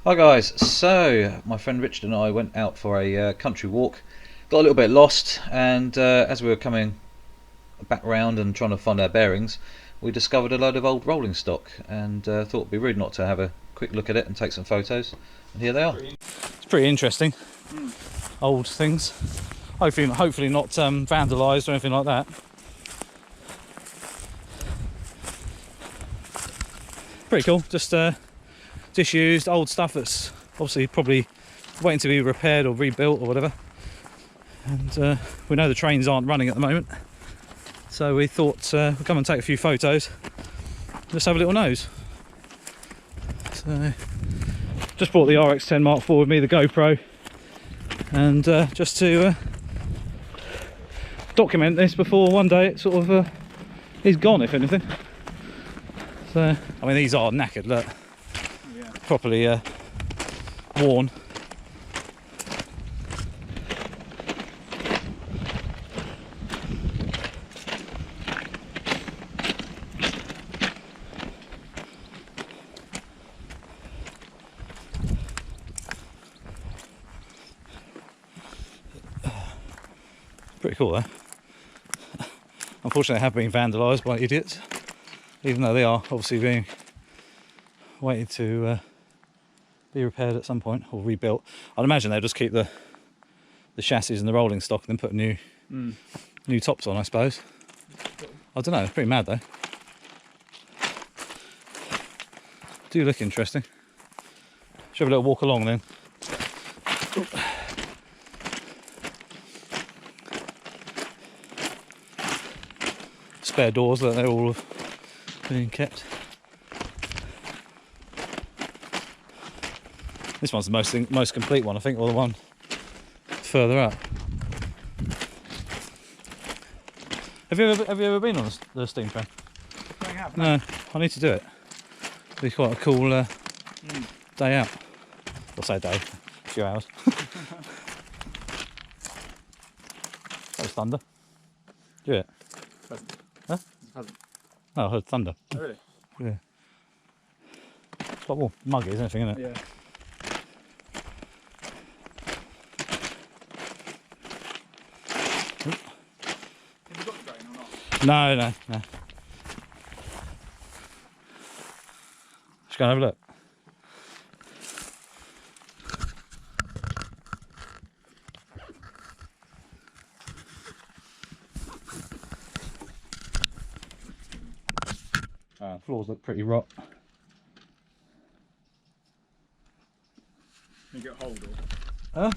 Hi guys, so my friend Richard and I went out for a country walk, got a little bit lost, and as we were coming back round and trying to find our bearings, we discovered a load of old rolling stock, and thought it'd be rude not to have a quick look at it and take some photos, and here they are. It's pretty interesting. Old things. Hopefully not vandalised or anything like that. Pretty cool. Just disused old stuff that's obviously probably waiting to be repaired or rebuilt or whatever. And we know the trains aren't running at the moment, so we thought we'd come and take a few photos. Just have a little nose. So just brought the RX-10 Mark IV with me, the GoPro, and just to document this before one day it sort of is gone, if anything. So I mean, these are knackered, look. Yeah. Properly worn. Pretty cool though. Unfortunately, they have been vandalised by idiots, even though they are obviously being waiting to be repaired at some point or rebuilt. I'd imagine they'll just keep the chassis and the rolling stock and then put new tops on, I suppose. I don't know, it's pretty mad though. Do look interesting. Should have a little walk along then. Spare doors, that they're all being kept. This one's the most complete one, I think, or the one further up. Have you ever been on the steam train? I have. No, I need to do it. It'd be quite a cool day out. I'll say day, a few hours. That was thunder. Do it. Pheasant. Huh? It's a pheasant. Oh, I heard thunder. Oh, really? Yeah. It's quite warm. Muggy, isn't it, isn't it? Yeah. Have you got the drain or not? No. Just go and have a look. Floors look pretty rot. You get hold of. Huh?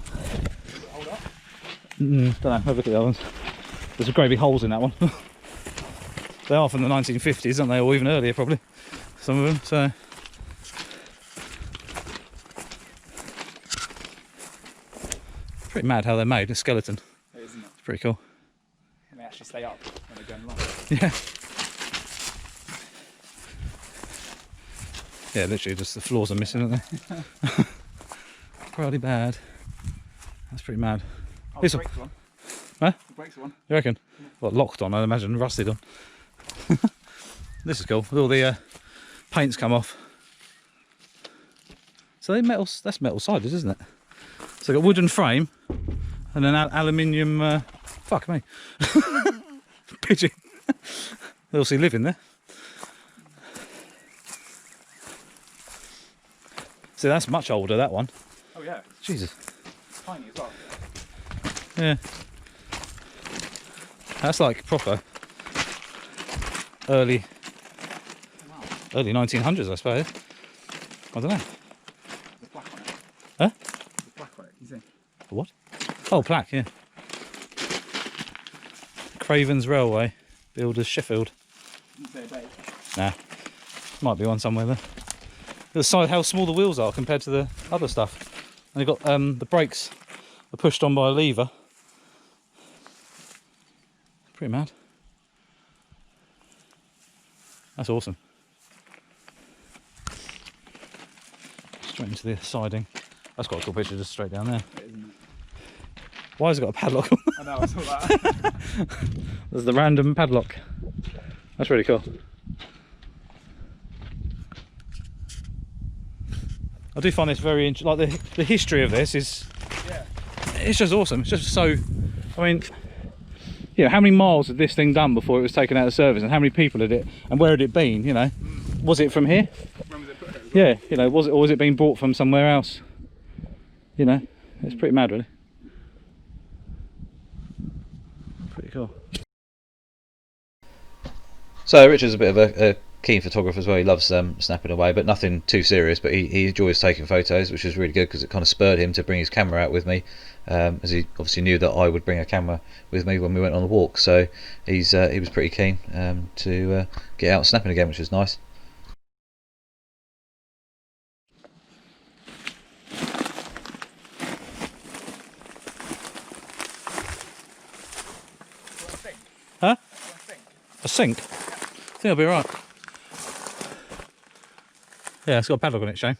Hold up. Don't know, have a look at the other ones. There's some great big holes in that one. They are from the 1950s, aren't they? Or even earlier, probably. Some of them, so. Pretty mad how they're made, a skeleton. It is, isn't it? It's pretty cool. And they actually stay up when they're going along. Yeah. Yeah, literally just the floors are missing, aren't they? Pretty bad. That's pretty mad. Oh, This the one. brakes one. Huh? The brakes one. You reckon? Well, locked on, I imagine, rusted on. This is cool. With all the paint's come off. So they that's metal sided, isn't it? So they've got wooden frame and an aluminium. Fuck me. Pigeon. They obviously live in there. See, that's much older, that one. Oh yeah. Jesus. Tiny as well. Yeah. That's like proper early 1900s, I suppose. I don't know. There's black on it. Huh? There's black on it. You see? What? Oh, plaque, yeah. Craven's Railway, Builders Sheffield. Didn't say a date. Nah, might be one somewhere there. The size, how small the wheels are compared to the other stuff. And they've got the brakes are pushed on by a lever. Pretty mad. That's awesome. Straight into the siding. That's quite a cool picture, just straight down there. It is, isn't it? Why has it got a padlock on? I know, I saw that. There's the random padlock. That's really cool. I do find this very like the history of this is, Yeah. it's just awesome. It's just so, I mean, you know, how many miles had this thing done before it was taken out of service, and how many people had it, and where had it been? You know, was it from here? When was it put here? Yeah, you know, was it, or was it being brought from somewhere else? You know, it's pretty mad, really. Pretty cool. So Richard's a bit of a keen photographer as well. He loves snapping away, but nothing too serious. But he enjoys taking photos, which is really good because it kind of spurred him to bring his camera out with me, as he obviously knew that I would bring a camera with me when we went on the walk. So he was pretty keen to get out snapping again, which was nice. Huh? I think. A sink? I think I'll be alright. Yeah, it's got a padlock on it, Shane.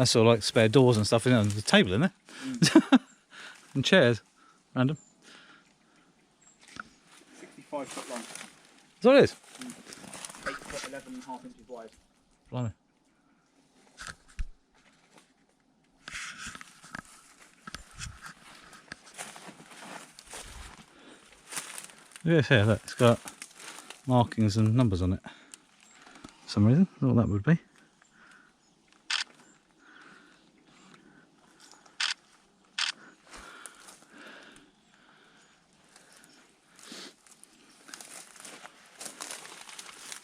That's all like spare doors and stuff in there. And there's a table in there. And chairs. Random. 65 foot long. That's all it is. 8 foot 11 and a half inches wide. Blimey. Yes, yeah, look, it's got markings and numbers on it. For some reason, I thought that would be.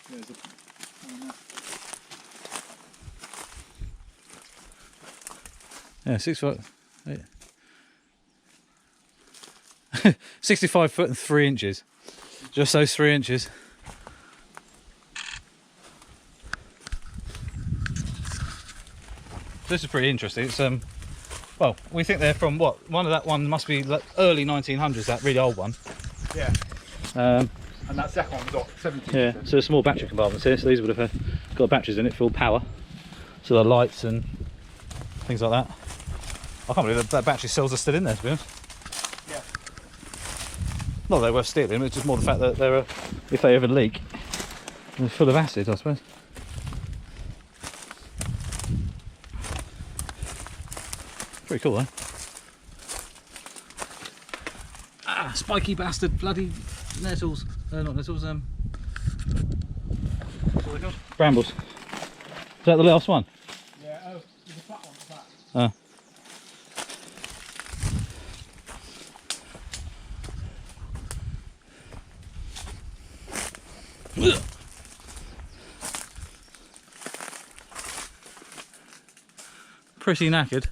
There's a, Yeah, 6 foot. Yeah. 65 foot and 3 inches. Just those 3 inches. This is pretty interesting. It's well, we think they're from what? One must be like early 1900s. That really old one. yeah. Um, And that second one was what, 17? yeah. So a small battery compartments here. So these would have got batteries in it for power. So the lights and things like that. I can't believe that battery cells are still in there, to be honest. Yeah. Not that they're worth stealing, it's just more the fact that they're, if they ever leak, they're full of acid, I suppose. Pretty cool, though. Ah, spiky bastard, bloody nettles. Not nettles, What's all they called? brambles. Is that the last one? Yeah, oh, there's a flat one, flat. Ah. Pretty knackered.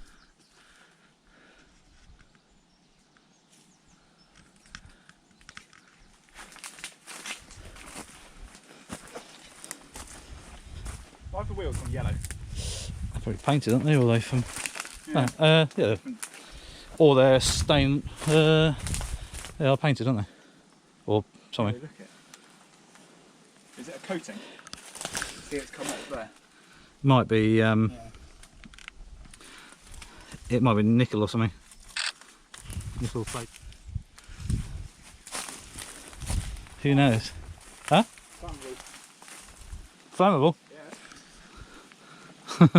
Why have the wheels gone yellow? They're probably painted, aren't they? Or they from? Yeah. Yeah. Or they're stained. They are painted, aren't they? Or something. Look at it. Is it a coating? See, it's come up there. Might be. It might be nickel or something. Nickel plate. Who knows? Huh? Flammable? Yeah.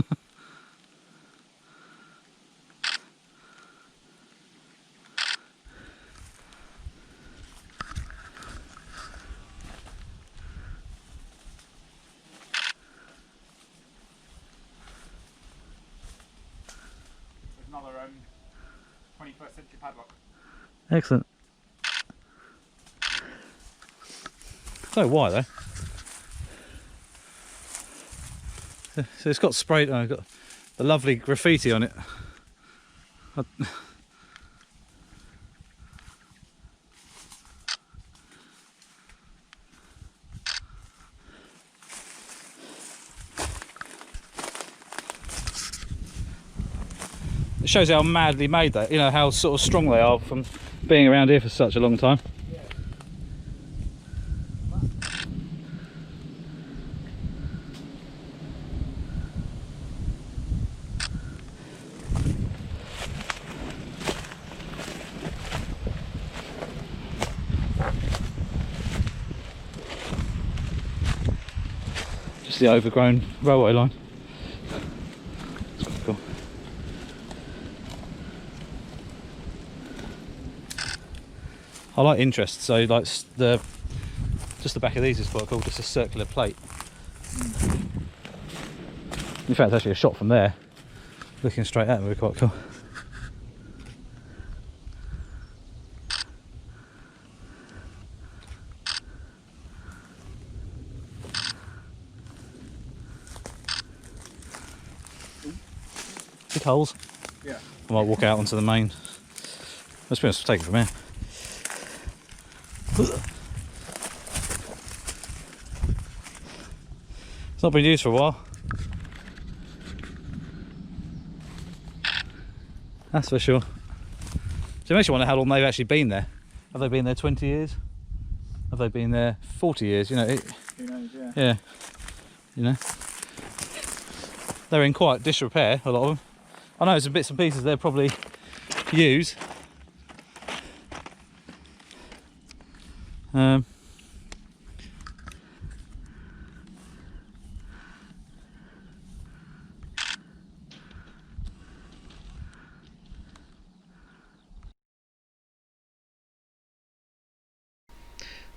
There's another 21st century padlock. Excellent. So why though? So it's got sprayed. Oh, got the lovely graffiti on it. It shows how madly made that, you know, how sort of strong they are from being around here for such a long time. Just the overgrown railway line. It's quite cool. I like interest, so like just the back of these is quite cool, just a circular plate. In fact, actually a shot from there, looking straight at it would be quite cool. Big holes. Yeah. I might walk out onto the main. Let's be honest, take it from here. It's not been used for a while. That's for sure. So it makes you wonder how long they've actually been there. Have they been there 20 years? Have they been there 40 years? You know, Who knows, yeah. yeah. You know, they're in quite disrepair, a lot of them. I know some bits and pieces they'll probably use.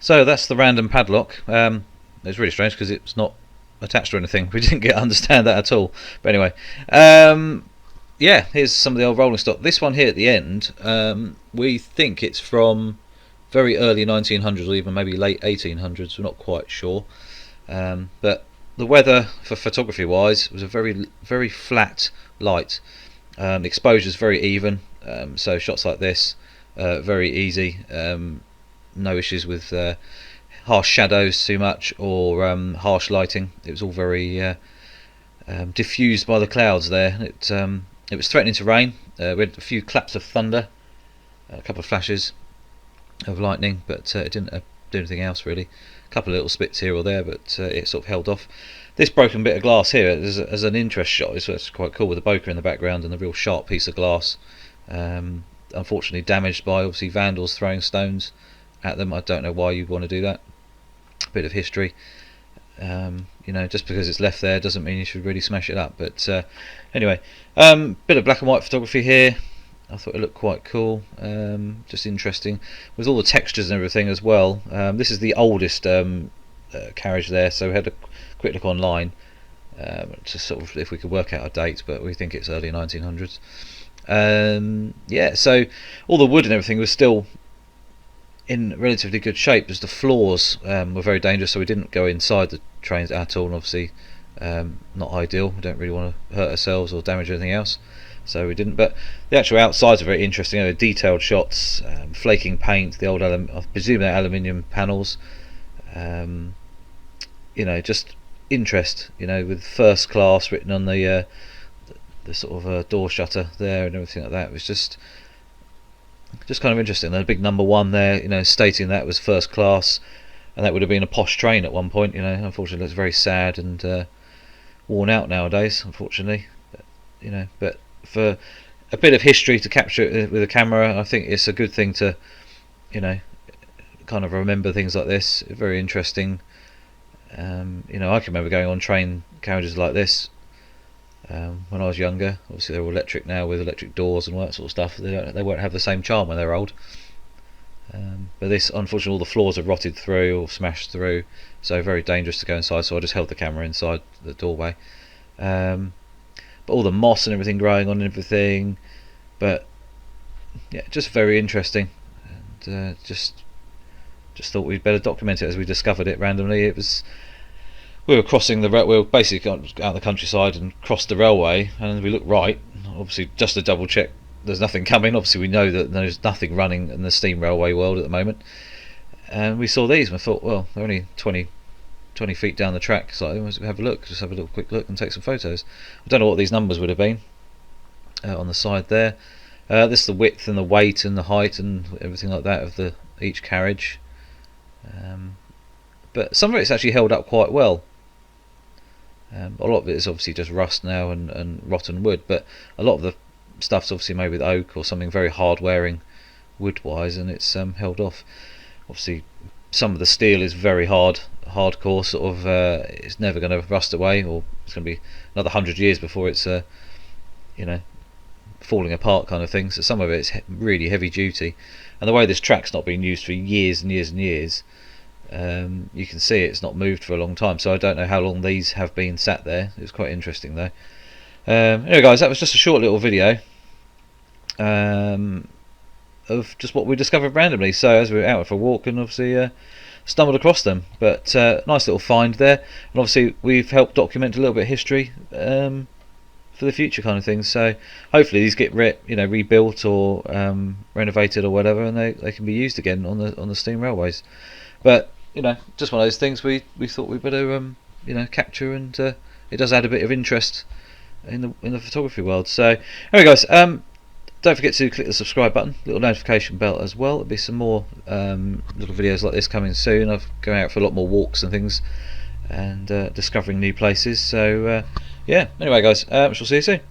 So that's the random padlock. It's really strange because it's not attached to anything. We didn't get understand that at all. But anyway, yeah, here's some of the old rolling stock. This one here at the end, we think it's from very early 1900s or even maybe late 1800s. We're not quite sure. But the weather, for photography wise, was a very flat light. The exposure's very even, so shots like this, very easy. No issues with harsh shadows too much or harsh lighting. It was all very diffused by the clouds there. It was threatening to rain. We had a few claps of thunder, a couple of flashes of lightning, but it didn't do anything else really. A couple of little spits here or there, but it sort of held off. This broken bit of glass here as an interest shot is quite cool, with the bokeh in the background and a real sharp piece of glass. Unfortunately damaged by obviously vandals throwing stones at them. I don't know why you'd want to do that. Bit of history. You know, just because it's left there doesn't mean you should really smash it up. But anyway, bit of black and white photography here. I thought it looked quite cool, just interesting with all the textures and everything as well. This is the oldest carriage there, so we had a quick look online to sort of if we could work out a date, but we think it's early 1900s. Yeah, so all the wood and everything was still in relatively good shape, as the floors were very dangerous, so we didn't go inside the trains at all, and obviously not ideal. We don't really want to hurt ourselves or damage anything else, so we didn't. But the actual outsides are very interesting. You know, detailed shots, flaking paint, the old I presume they're aluminium panels. You know, just interest. You know, with first class written on the sort of door shutter there and everything like that. It was just kind of interesting. There's a big number 1 there, you know, stating that was first class, and that would have been a posh train at one point. You know, unfortunately, it's very sad and worn out nowadays, unfortunately. But, you know, but for a bit of history to capture it with a camera, I think it's a good thing to, you know, kind of remember things like this. Very interesting. You know, I can remember going on train carriages like this when I was younger. Obviously they're all electric now with electric doors and all that sort of stuff. They won't have the same charm when they're old. But this, unfortunately, all the floors are rotted through or smashed through, so very dangerous to go inside, so I just held the camera inside the doorway. But all the moss and everything growing on and everything, but yeah, just very interesting, and just thought we'd better document it as we discovered it randomly. It was, we were crossing the we were basically out the countryside and crossed the railway, and we looked right, obviously just to double check there's nothing coming. Obviously we know that there's nothing running in the steam railway world at the moment, and we saw these and we thought, well, they're only 20 feet down the track, so let's have a look, just have a little quick look and take some photos. I don't know what these numbers would have been, on the side there. This is the width and the weight and the height and everything like that of each carriage. But some of it's actually held up quite well. A lot of it is obviously just rust now and rotten wood, but a lot of the stuff's obviously made with oak or something very hard wearing wood wise, and it's held off. Obviously some of the steel is very hardcore, sort of it's never going to rust away, or it's going to be another 100 years before it's you know, falling apart kind of thing. So some of it's really heavy duty, and the way this track's not been used for years and years and years, you can see it's not moved for a long time. So I don't know how long these have been sat there. It was quite interesting though. Anyway guys, that was just a short little video of just what we discovered randomly. So as we were out for a walk, and obviously stumbled across them. But nice little find there, and obviously we've helped document a little bit of history for the future kind of things. So hopefully these get rebuilt or renovated or whatever, and they can be used again on the steam railways. But just one of those things we thought we'd better capture, and it does add a bit of interest in the photography world. So anyway guys, don't forget to click the subscribe button, little notification bell as well. There'll be some more little videos like this coming soon. I've going out for a lot more walks and things, and discovering new places. So yeah, anyway guys, shall see you soon.